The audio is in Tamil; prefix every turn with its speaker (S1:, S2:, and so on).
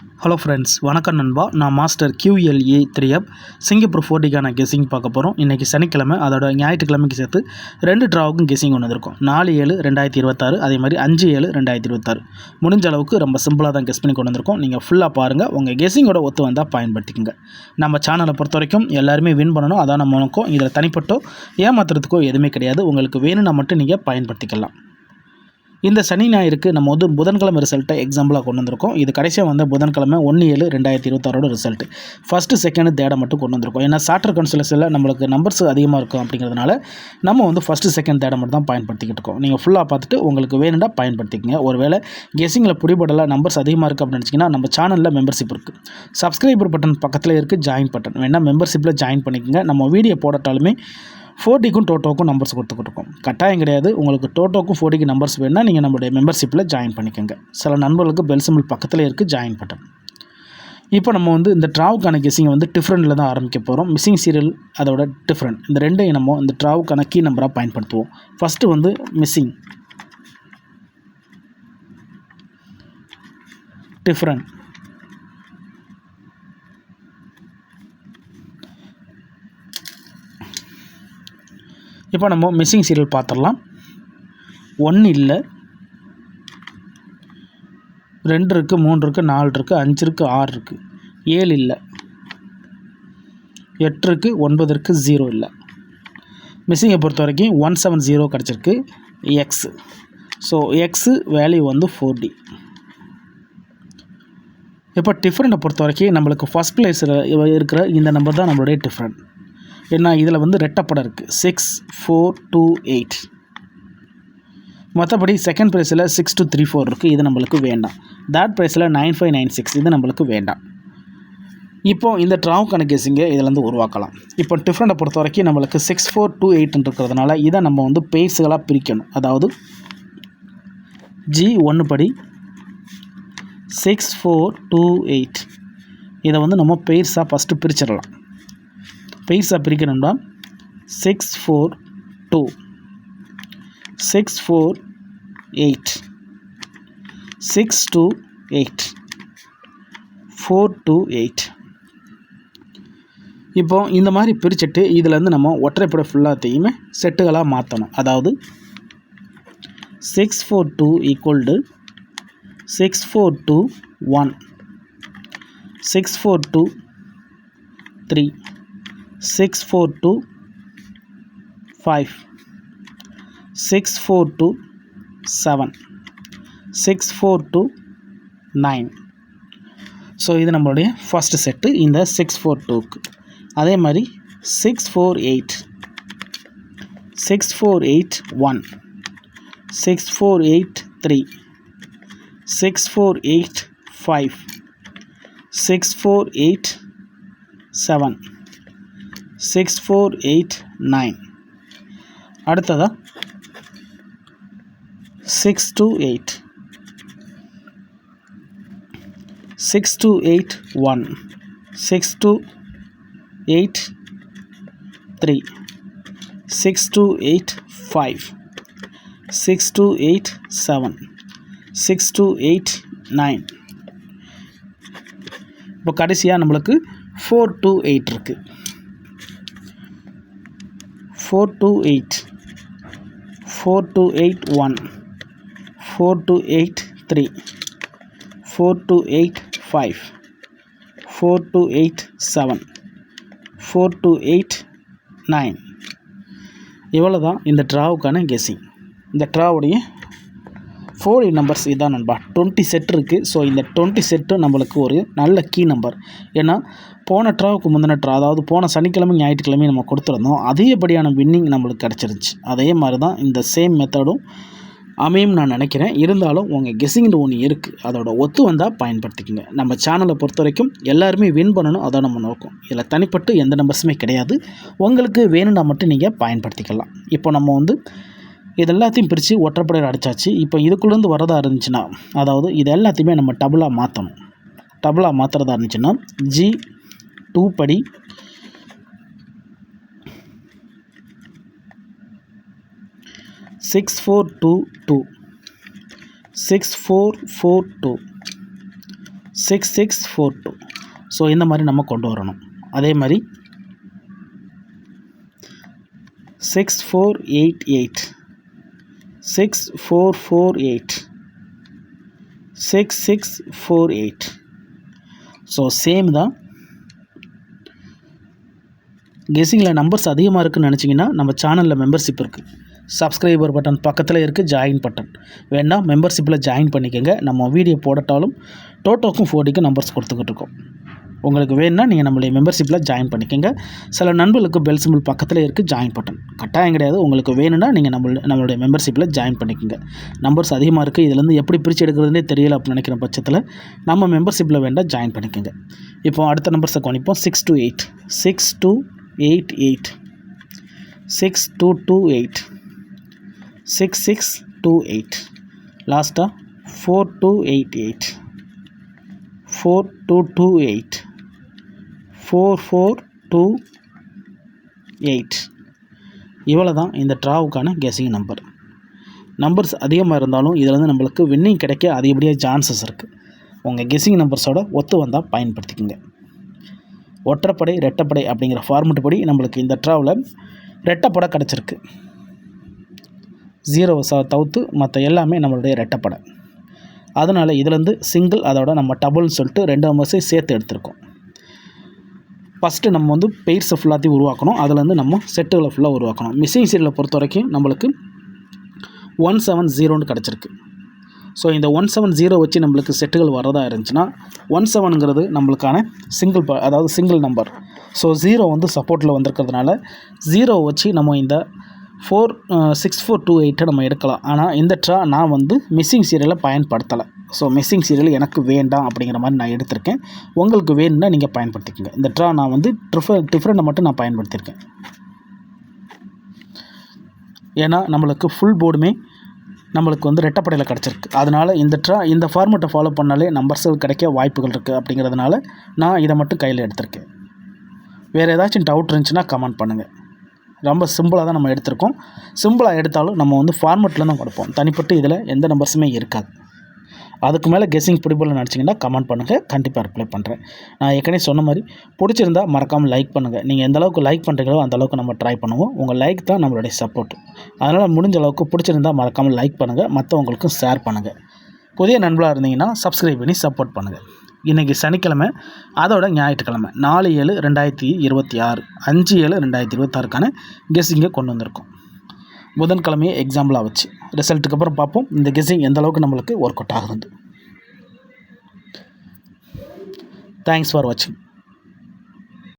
S1: ஹலோ ஃப்ரெண்ட்ஸ், வணக்கம் நண்பா. நான் மாஸ்டர் QLA 3F சிங்கப்பூர் 40க்கான கெஸிங் பார்க்க போகிறோம். இன்றைக்கி சனிக்கிழமை, அதோட ஞாயிற்றுக்கிழமைக்கு சேர்த்து 2 ட்ராவுக்கும் கெஸிங் கொண்டு வந்திருக்கோம். 4/7/2026, அதே மாதிரி 5/7/2026. முடிஞ்ச அளவுக்கு ரொம்ப சிம்பிளாக தான் கெஸ் பண்ணி கொண்டு வந்திருக்கோம். நீங்கள் ஃபுல்லாக பாருங்கள், உங்கள் கெஸிங்கோட ஒத்து வந்தால் பயன்படுத்திக்கங்க. நம்ம சேனலை பொறுத்த வரைக்கும் எல்லாருமே வின் பண்ணணும், அதான் நம்ம நோக்கம். இதில் தனிப்பட்டோ ஏமாத்துறதுக்கோ எதுவுமே கிடையாது. உங்களுக்கு வேணும்னா மட்டும் நீங்கள் பயன்படுத்திக்கலாம். இந்த சனி ஞாயிறுக்கு நம்ம புதன்கிழமை ரிசல்ட்டை எக்ஸாம்பிளாக கொண்டு வந்திருக்கோம். இது கடைசியாக வந்த புதன்கிழமை 1/7/2026 ரிசல்ட்டு. ஃபஸ்ட்டு, செகண்டு, தேர்டை மட்டும் கொண்டு வந்திருக்கோம். ஏன்னா சார்ட்டர் கன்சல்டன்சியில் நம்மளுக்கு நம்பர்ஸ் அதிகமாக இருக்கும் அப்படிங்கிறதுனால நம்ம ஃபஸ்ட்டு, செகண்ட், தேர்டை மட்டும் தான் பயன்படுத்திக்கிட்டு இருக்கோம். நீங்கள் ஃபுல்லாக பார்த்துட்டு உங்களுக்கு வேணும்னா பயன்படுத்திக்கங்க. ஒருவேளை கெஸிங்கில் பிடிபடலை, நம்பர்ஸ் அதிகமாக இருக்குது அப்படின்னு நினச்சிங்கன்னா நம்ம சேனலில் மெம்பர்ஷிப் இருக்குது. சப்ஸ்கிரைபர் பட்டன் பக்கத்தில் இருக்குது, ஜாயின் பட்டன் வேணால் மெம்பர்ஷிப்பில் ஜாயின் பண்ணிக்கோங்க. நம்ம வீடியோ போடட்டாலுமே 40க்கும் டோட்டோக்கும் நம்பர்ஸ் கொடுத்துக்கிட்டுருக்கோம். கட்டாயம் கிடையாது. உங்களுக்கு டோட்டோக்கும் 40க்கு நம்பர்ஸ் வேணுன்னா நீங்கள் நம்மளுடைய மெம்பர்ஷிப்பில் ஜாயின் பண்ணிக்கோங்க. சில நண்பர்களுக்கு பெல் சிம்பிள் பக்கத்தில் இருக்குது, ஜாயின் பட்டன். இப்போ நம்ம இந்த ட்ராவுக்கான கெஸிங்கை டிஃப்ரெண்டில் தான் ஆரம்பிக்க போகிறோம். மிஸ்ஸிங் சீரியல், அதோட டிஃப்ரெண்ட், இந்த ரெண்டையும் நம்ம இந்த ட்ராவுக்கான கீ நம்பராக பயன்படுத்துவோம். ஃபஸ்ட்டு மிஸ்ஸிங், டிஃப்ரெண்ட், இப்போ நம்ம மிஸ்ஸிங் சீரியல் பார்த்துடலாம். 1 இல்லை, 2 இருக்குது, 3 இருக்குது, 4 இருக்குது, 5 இருக்குது, 6 இருக்குது, 7 இல்லை, 8 இருக்குது, 9 இருக்குது, 0 இல்லை. மிஸ்ஸிங்கை பொறுத்த வரைக்கும் 170 கிடச்சிருக்கு, X. So x value 4D. இப்போ டிஃப்ரெண்ட்டை பொறுத்த வரைக்கும் நம்மளுக்கு ஃபஸ்ட் பிளேஸில் இருக்கிற இந்த நம்பர் தான் நம்மளுடைய டிஃப்ரெண்ட். ஏன்னா இதில் ரெட்டப்படம் இருக்குது, 6, 4, 2, 8. மற்றபடி செகண்ட் ப்ரைஸில் 6, 2, 3, 4 இருக்குது, இது நம்மளுக்கு வேண்டாம். தேர்ட் ப்ரைஸில் 9, 5, 9, 6, இது நம்மளுக்கு வேண்டாம். இப்போது இந்த ட்ராவுக்கான கெஸிங்கை இதிலேருந்து உருவாக்கலாம். இப்போ டிஃப்ரெண்ட்டை பொறுத்த வரைக்கும் நம்மளுக்கு 6, 4, 2, 8 இருக்கிறதுனால இதை நம்ம பெய்ஸுகளாக பிரிக்கணும். அதாவது G1 படி 6, 4, 2, 8 இதை நம்ம பெய்ஸாக ஃபஸ்ட்டு பிரிச்சிடலாம். பெய்ஸாக பிரிக்கணும்னா 6, 4, 2, 6, 4, 8, 6, 2, 8, 4, 2, 8. இப்போ இந்த மாதிரி பிரிச்சுட்டு இதிலேருந்து நம்ம ஒற்றைப்படை ஃபுல்லாத்தையுமே செட்டுகளாக மாற்றணும். அதாவது 6, 4, 2 = 6, 4, 2, 1, 6, 4, 2, 3, 6, 4, 2, 5, 6, 4, 2, 7, 6, 4, 2, 9. ஸோ இது நம்மளுடைய ஃபஸ்ட்டு செட்டு இந்த 6, 4, 2க்கு. அதே மாதிரி 6, 4, 8, 6, 4, 8, 1, 6, 4, 8, 3, 6, 4, 8, 5, 6, 4, 8, 7, 6, 4, 8, 9. அடுத்ததா 6, 2, 8, 6, 2, 8, 1, 6, 2, 8, 3, 6, 2, 8, 5, 6, 2, 8, 7, 6, 2, 8, 9. இப்போ கடைசியாக நம்மளுக்கு 4, 2, 8 இருக்குது. 4, 2, 8, 4, 2, 8, 1, 4, 2, 8, 3, 4, 2, 8, 5, 4, 2, 8, 7, 4, 2, 8, 9. இவ்வளோ தான் இந்த ட்ராவுக்கான கெஸிங். இந்த ட்ராவுடைய 40 நம்பர்ஸ் இதான் நண்பா. 20 செட் இருக்குது. ஸோ இந்த 20 செட்டு நம்மளுக்கு ஒரு நல்ல கீ நம்பர். ஏன்னா போன ட்ராவுக்கு முந்தின ட்ரா, அதாவது போன சனிக்கிழமை ஞாயிற்றுக்கிழமை நம்ம கொடுத்துருந்தோம். அதேபடியான வின்னிங் நம்மளுக்கு கிடச்சிருந்துச்சு. அதே மாதிரி தான் இந்த சேம் மெத்தடும் அமையும் நான் நினைக்கிறேன். இருந்தாலும் உங்கள் கெஸிங்கில் ஒன்று இருக்குது, அதோட ஒத்து வந்தால் பயன்படுத்திக்கங்க. நம்ம சேனலை பொறுத்த வரைக்கும் எல்லாருமே வின் பண்ணணும், அதான் நம்ம நோக்கம். இதில் தனிப்பட்டு எந்த நம்பர்ஸுமே கிடையாது. உங்களுக்கு வேணும்னா மட்டும் நீங்கள் பயன்படுத்திக்கலாம். இப்போ நம்ம இது எல்லாத்தையும் பிரித்து ஒற்றைப்படையில் அடித்தாச்சு. இப்போ இதுக்குள்ளேருந்து வரதா இருந்துச்சுன்னா, அதாவது இது எல்லாத்தையுமே நம்ம டபுளாக மாற்றணும். டபுளாக மாற்றுறதா இருந்துச்சுன்னா G2 படி 6, 4, 2, 2, 6, 4, 4, 2, 6642. ஸோ இந்த மாதிரி நம்ம கொண்டு வரணும். அதே மாதிரி 6488, 6448, 6648. ஸோ சேம் தான். கெஸ்ஸிங்கில் நம்பர்ஸ் அதிகமாக இருக்குதுன்னு நினச்சிங்கன்னா நம்ம சேனலில் மெம்பர்ஷிப் இருக்குது. சப்ஸ்கிரைபர் பட்டன் பக்கத்தில் இருக்குது ஜாயின் பட்டன். வேணால் மெம்பர்ஷிப்பில் ஜாயின் பண்ணிக்கோங்க. நம்ம வீடியோ போடட்டாலும் டோட்டோக்கும் 4Dக்கும் நம்பர்ஸ் கொடுத்துக்கிட்டு இருக்கோம். உங்களுக்கு வேணும்னா நீங்கள் நம்மளுடைய மெம்பர்ஷிப்பில் ஜாயின் பண்ணிக்கோங்க. சில நண்பர்களுக்கு பெல் சிம்பிள் பக்கத்தில் இருக்குது ஜாயின் பட்டன். கட்டாயம் கிடையாது. உங்களுக்கு வேணும்னா நீங்கள் நம்மளுடைய மெம்பர்ஷிப்பில் ஜாயின் பண்ணிக்கோங்க. நம்பர்ஸ் அதிகமாக இருக்குது, இதுலேருந்து எப்படி பிரித்து எடுக்கிறதுனே தெரியல அப்படின்னு நினைக்கிற பட்சத்தில் நம்ம மெம்பர்ஷிப்பில் வேண்டாம் ஜாயின் பண்ணிக்கோங்க. இப்போ அடுத்த நம்பர்ஸை கவனிப்போம். 628, 6288, 6228, 6628, லாஸ்ட்டாக 4288, 4228, 4428. இவ்வளோ தான் இந்த ட்ராவுக்கான கெஸ்ஸிங் நம்பர். நம்பர்ஸ் அதிகமாக இருந்தாலும் இதில் வந்து நம்மளுக்கு வின்னிங் கிடைக்க அதிகப்படியாக சான்சஸ் இருக்குது. உங்கள் கெஸ்ஸிங் நம்பர்ஸோட ஒத்து வந்தால் பயன்படுத்திக்கோங்க. ஒற்றைப்படை ரெட்டைப்படை அப்படிங்கிற ஃபார்மெட் படி நம்மளுக்கு இந்த ட்ராவில் ரெட்டைப்படை கிடச்சிருக்கு. 0 தவிர்த்து மற்ற எல்லாமே நம்மளுடைய ரெட்டைப்படை. அதனால் இதுலேருந்து சிங்கிள் அதோட நம்ம டபுள்னு சொல்லிட்டு 2 நம்பர்ஸையும் சேர்த்து எடுத்திருக்கோம். ஃபஸ்ட்டு நம்ம வந்து பெயர்ஸை ஃபுல்லாத்தையும் உருவாக்கணும். அதுலேருந்து நம்ம செட்டுகளை ஃபுல்லாக உருவாக்கணும். மிஸ்ஸிங் சீரியலை பொறுத்த வரைக்கும் நம்மளுக்கு 170 கிடச்சிருக்கு. ஸோ இந்த 170 வச்சு நம்மளுக்கு செட்டுகள் வரதா இருந்துச்சுன்னா 17ங்கிறது நம்மளுக்கான அதாவது சிங்கிள் நம்பர். ஸோ 0 வந்து சப்போர்ட்டில் வந்திருக்கிறதுனால 0 வச்சு நம்ம இந்த 6428 நம்ம எடுக்கலாம். ஆனால் இந்த ட்ரா நான் வந்து மிஸ்ஸிங் சீரியலை பயன்படுத்தலை. ஸோ மிஸ்ஸிங் சீரியல் எனக்கு வேண்டாம் அப்படிங்கிற மாதிரி நான் எடுத்திருக்கேன். உங்களுக்கு வேணும்னா நீங்கள் பயன்படுத்திக்கோங்க. இந்த ட்ரா நான் வந்து டிஃப்ரெண்ட்டை மட்டும் நான் பயன்படுத்தியிருக்கேன். ஏன்னா நம்மளுக்கு ஃபுல் போர்டுமே நம்மளுக்கு வந்து ரெட்டைப்படையில் கிடச்சிருக்கு. அதனால் இந்த ஃபார்மெட்டை ஃபாலோ பண்ணாலே நம்பர்ஸுகள் கிடைக்க வாய்ப்புகள் இருக்குது. அப்படிங்கிறதுனால நான் இதை மட்டும் கையில் எடுத்திருக்கேன். வேறு ஏதாச்சும் டவுட் இருந்துச்சுன்னா கமெண்ட் பண்ணுங்கள். ரொம்ப சிம்பிளாக தான் நம்ம எடுத்திருக்கோம். சிம்பிளாக எடுத்தாலும் நம்ம வந்து ஃபார்மெட்டில் தான் கொடுப்போம். தனிப்பட்டு இதில் எந்த நம்பர்ஸுமே இருக்காது. அதுக்கு மேலே கெஸ்ஸிங் பிடிப்பதில் நினச்சிங்கன்னா கமெண்ட் பண்ணுங்கள், கண்டிப்பாக ரிப்ளை பண்ணுறேன். நான் ஏற்கனவே சொன்ன மாதிரி பிடிச்சிருந்தா மறக்காமல் லைக் பண்ணுங்கள். நீங்கள் எந்த அளவுக்கு லைக் பண்ணுறீங்களோ அந்தளவுக்கு நம்ம ட்ரை பண்ணுவோம். உங்கள் லைக் தான் நம்மளுடைய சப்போர்ட். அதனால் முடிஞ்ச அளவுக்கு பிடிச்சிருந்தால் மறக்காமல் லைக் பண்ணுங்கள், மற்றவங்களுக்கும் ஷேர் பண்ணுங்கள். புதிய நண்பர்களாக இருந்தீங்கன்னா சப்ஸ்கிரைப் பண்ணி சப்போர்ட் பண்ணுங்கள். இன்றைக்கி சனிக்கிழமை, அதோட ஞாயிற்றுக்கிழமை 4/7/2026, 5/7/2026க்கான கெஸ்ஸிங்கை கொண்டு வந்திருக்கோம். புதன்கிழமையை எக்ஸாம்பிளாக வச்சு ரிசல்ட்டுக்கு அப்புறம் பார்ப்போம் இந்த கெஸ்ஸிங் எந்த அளவுக்கு நம்மளுக்கு ஒர்க் அவுட் ஆகுது. தேங்க்ஸ் ஃபார் வாட்சிங்.